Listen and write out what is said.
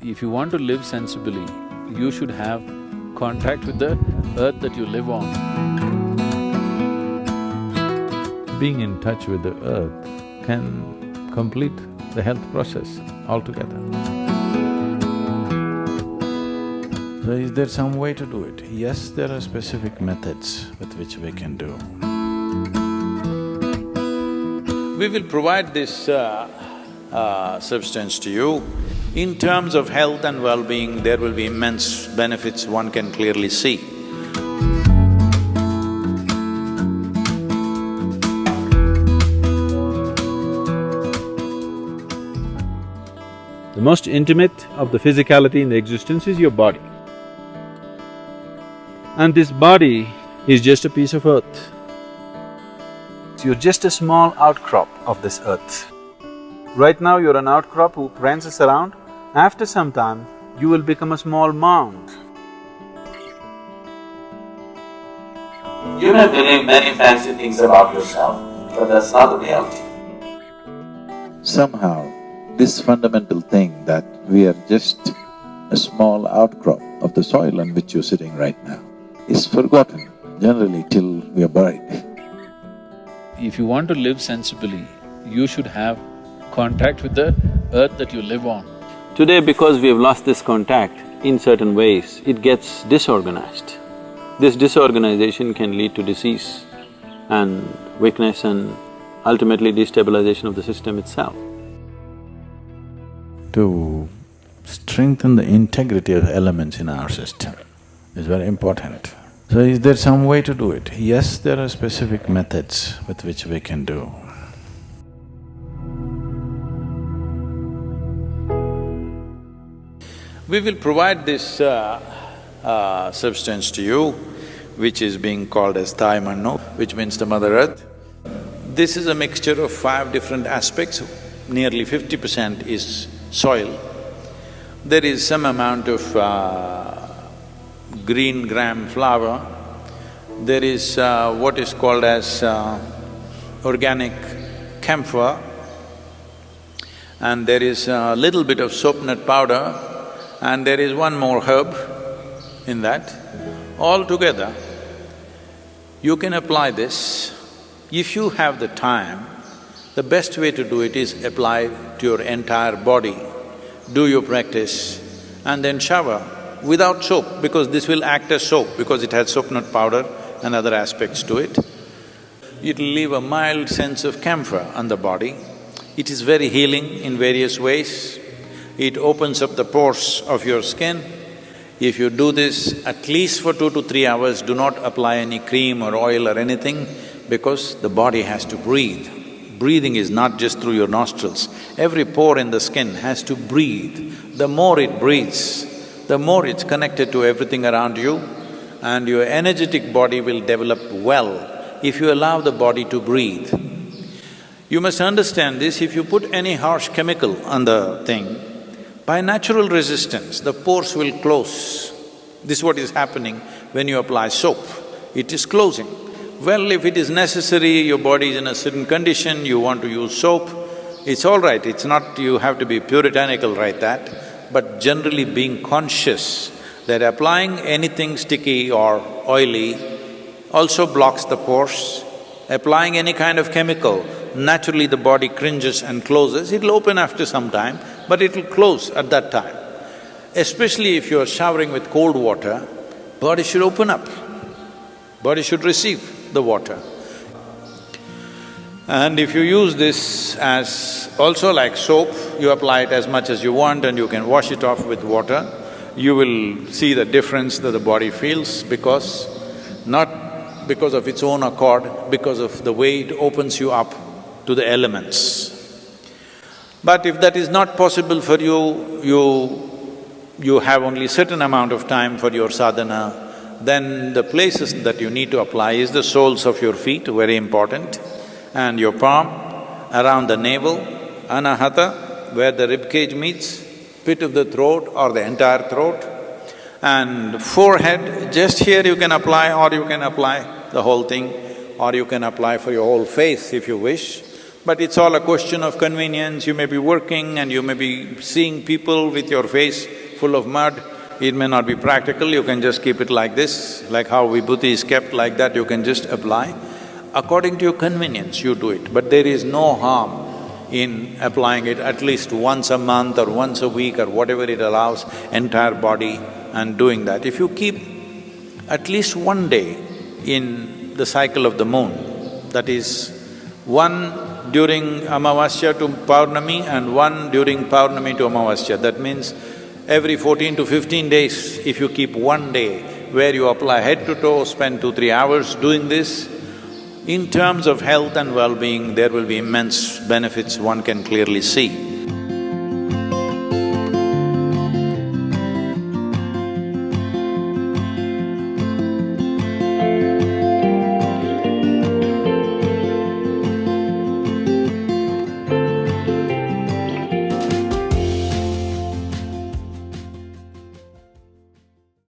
If you want to live sensibly, you should have contact with the earth that you live on. Being in touch with the earth can complete the health process altogether. So is there some way to do it? Yes, there are specific methods with which we can do. We will provide this substance to you. In terms of health and well-being, there will be immense benefits one can clearly see. The most intimate of the physicality in the existence is your body. And this body is just a piece of earth. You're just a small outcrop of this earth. Right now you're an outcrop who prances around. After some time, you will become a small mound. You may believe many fancy things about yourself, but that's not the reality. Somehow, this fundamental thing that we are just a small outcrop of the soil on which you're sitting right now is forgotten generally till we are buried. If you want to live sensibly, you should have contact with the earth that you live on. Today, because we have lost this contact, in certain ways, it gets disorganized. This disorganization can lead to disease and weakness and ultimately destabilization of the system itself. To strengthen the integrity of elements in our system is very important. So is there some way to do it? Yes, there are specific methods with which we can do. We will provide this substance to you, which is being called as Thai Mannu, which means the Mother Earth. This is a mixture of 5 different aspects. Nearly 50% is soil. There is some amount of green gram flour. There is what is called as organic camphor, and there is a little bit of soap nut powder, and there is one more herb in that. All together, you can apply this. If you have the time, the best way to do it is apply to your entire body. Do your practice and then shower without soap, because this will act as soap because it has soap nut powder and other aspects to it. It'll leave a mild sense of camphor on the body. It is very healing in various ways. It opens up the pores of your skin. If you do this at least for 2 to 3 hours, do not apply any cream or oil or anything, because the body has to breathe. Breathing is not just through your nostrils. Every pore in the skin has to breathe. The more it breathes, the more it's connected to everything around you, and your energetic body will develop well if you allow the body to breathe. You must understand this, if you put any harsh chemical on the thing, by natural resistance, the pores will close. This is what is happening when you apply soap. It is closing. Well, if it is necessary, your body is in a certain condition, you want to use soap, it's all right, it's not… you have to be puritanical like that, but generally being conscious that applying anything sticky or oily also blocks the pores. Applying any kind of chemical, naturally the body cringes and closes. It'll open after some time, but it'll close at that time. Especially if you're showering with cold water, body should open up, body should receive the water. And if you use this as also like soap, you apply it as much as you want and you can wash it off with water, you will see the difference that the body feels, because not because of its own accord, because of the way it opens you up to the elements. But if that is not possible for you, you have only certain amount of time for your sadhana, then the places that you need to apply is the soles of your feet, very important, and your palm, around the navel, anahata, where the rib cage meets, pit of the throat or the entire throat, and forehead, just here you can apply, or you can apply the whole thing, or you can apply for your whole face if you wish. But it's all a question of convenience. You may be working and you may be seeing people with your face full of mud. It may not be practical, you can just keep it like this, like how vibhuti is kept like that, you can just apply. According to your convenience, you do it, but there is no harm in applying it at least once a month or once a week or whatever it allows, entire body, and doing that. If you keep at least one day in the cycle of the moon, that is, one during Amavasya to Paurnami and one during Paurnami to Amavasya, that means every 14 to 15 days, if you keep one day where you apply head to toe, spend 2-3 hours doing this, in terms of health and well-being, there will be immense benefits one can clearly see.